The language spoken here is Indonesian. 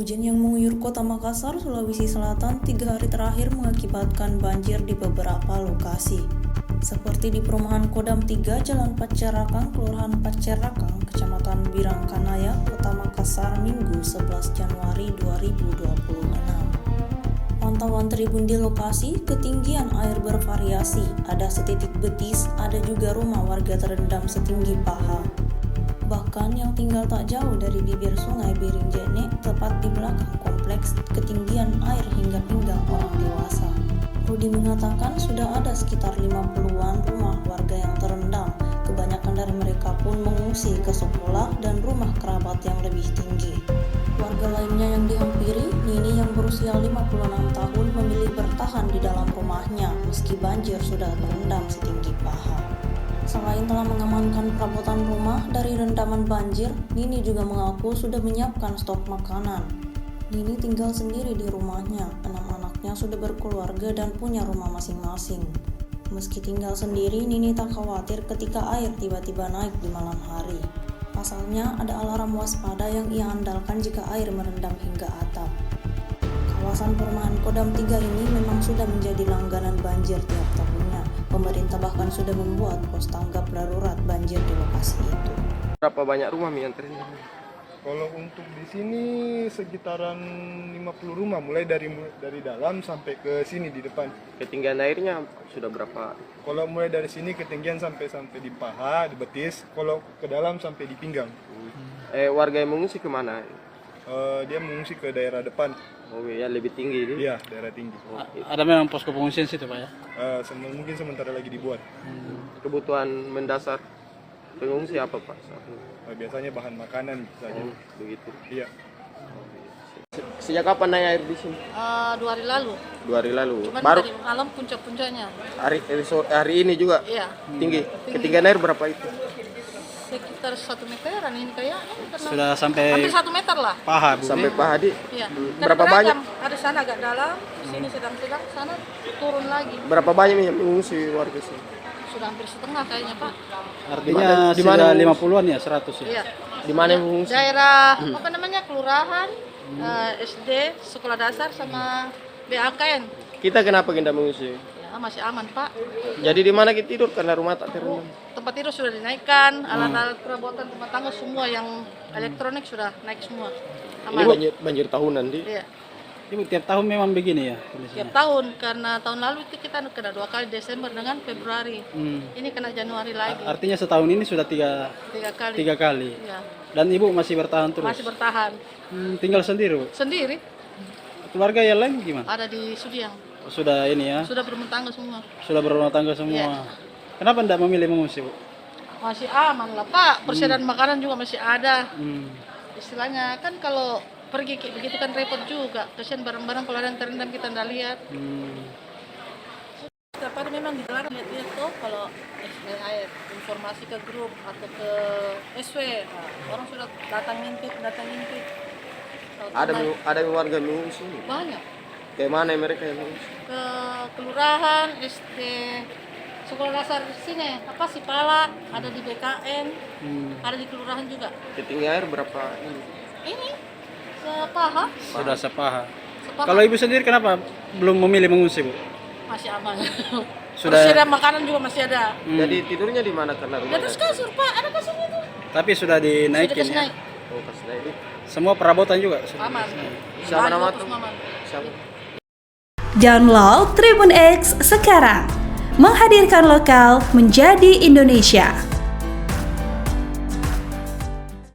Hujan yang mengguyur kota Makassar, Sulawesi Selatan 3 hari terakhir mengakibatkan banjir di beberapa lokasi. Seperti di perumahan Kodam 3, Jalan Pacerakang, Kelurahan Pacerakang, Kecamatan Birangkanaya, Kota Makassar, Minggu 11 Januari 2026. Pantauan tribun di lokasi, ketinggian air bervariasi, ada setitik betis, ada juga rumah warga terendam setinggi paha. Bahkan yang tinggal tak jauh dari bibir sungai Biringjene, tepat di belakang kompleks, ketinggian air hingga pinggang orang dewasa. Rudi mengatakan sudah ada sekitar 50-an rumah warga yang terendam. Kebanyakan dari mereka pun mengungsi ke sekolah dan rumah kerabat yang lebih tinggi. Warga lainnya yang dihampiri, Nini yang berusia 56 tahun memilih bertahan di dalam rumahnya meski banjir sudah terendam setinggi paha. Selain telah mengamankan perabotan rumah dari rendaman banjir, Nini juga mengaku sudah menyiapkan stok makanan. Nini tinggal sendiri di rumahnya, 6 anaknya sudah berkeluarga dan punya rumah masing-masing. Meski tinggal sendiri, Nini tak khawatir ketika air tiba-tiba naik di malam hari. Pasalnya ada alarm waspada yang ia andalkan jika air merendam hingga atap. Kawasan perumahan Kodam 3 ini memang sudah menjadi langganan banjir tiap tahunnya. Pemerintah bahkan sudah membuat pos tanggap darurat banjir di lokasi itu. Berapa banyak rumah yang terendam? Kalau untuk di sini sekitaran 50 rumah, mulai dari dalam sampai ke sini di depan. Ketinggian airnya sudah berapa? Kalau mulai dari sini ketinggian sampai di paha, di betis. Kalau ke dalam sampai di pinggang. Warga yang mengungsi kemana? Dia mengungsi ke daerah depan. Oh ya, lebih tinggi ini? Iya, daerah tinggi. Ada memang posko pengungsian situ Pak ya? Mungkin sementara lagi dibuat. Kebutuhan mendasar pengungsi apa Pak? Biasanya bahan makanan saja. Begitu. Iya. Sejak kapan naik air di sini? 2 hari lalu. 2 hari lalu. Cuman Baru dari malam puncak-puncaknya. hari ini juga Iya. tinggi. Ketinggian air berapa itu? Sekitar 1 meteran ini kayaknya. Sudah sampai Hampir 1 meter lah. paha Bu. Sampai paha di. Iya. Berapa Karena banyak? beragam. Ada sana agak dalam, di sini sedang-sedang, sana turun lagi. Berapa banyak yang mengungsi warga sini? Sudah hampir setengah kayaknya Pak. Artinya Di mana sudah mengungsi? 50-an ya, 100 ya? Iya. Di mana yang mengungsi? Daerah apa namanya? Kelurahan, SD, sekolah dasar sama BAKN. Kita kenapa kita mengungsi? Ya, masih aman Pak. Jadi di mana kita tidur karena rumah tak terendam? Tempat tidur sudah dinaikkan, alat-alat perabotan rumah tangga semua yang elektronik sudah naik semua. Ini Aman. banjir tahunan di. Iya. Ibu tiap tahun memang begini ya kondisinya? Tiap tahun, karena tahun lalu itu kita kena 2 kali, Desember dengan Februari. Ini kena Januari lagi, Artinya setahun ini sudah 3 3 kali. kali. Ya, Dan Ibu masih bertahan terus? masih bertahan. Tinggal sendiri Bu? Sendiri, Keluarga yang lain gimana? ada di Sudiang. Sudah ini ya? Sudah berumah tangga semua. Sudah berumah tangga semua? Iya. Kenapa tidak memilih mengungsi Bu? Masih aman lah Pak, persediaan makanan juga masih ada. Istilahnya kan kalau pergi kayak begitu kan repot juga. Kasihan barang-barang kalau ada yang terendam kita nggak lihat. Setiap hari memang dilarang lihat-lihat tuh kalau air informasi ke grup atau ke SW, orang sudah datang ngintip. Ada warga mengungsi. Banyak Kayak mana mereka yang mengungsi? ke kelurahan, SD, sekolah dasar di sini, Sipala, ada di BKN, ada di kelurahan juga. Ketinggian air berapa ini? Ini sepaha. Sudah sepaha. Sepaha. Kalau Ibu sendiri kenapa belum memilih mengungsi Bu? Masih aman. Sudah. Persediaan makanan juga masih ada. Jadi tidurnya di mana karena Di rumah? atas kasur Pak, ada kasurnya tuh. Tapi sudah dinaikin Sudah ya? naik. Oh, pas naik. Semua perabotan juga sudah Aman. Siapa nama Bagus, tuh? aman. Siapa? Download Tribun X sekarang. Menghadirkan lokal menjadi Indonesia.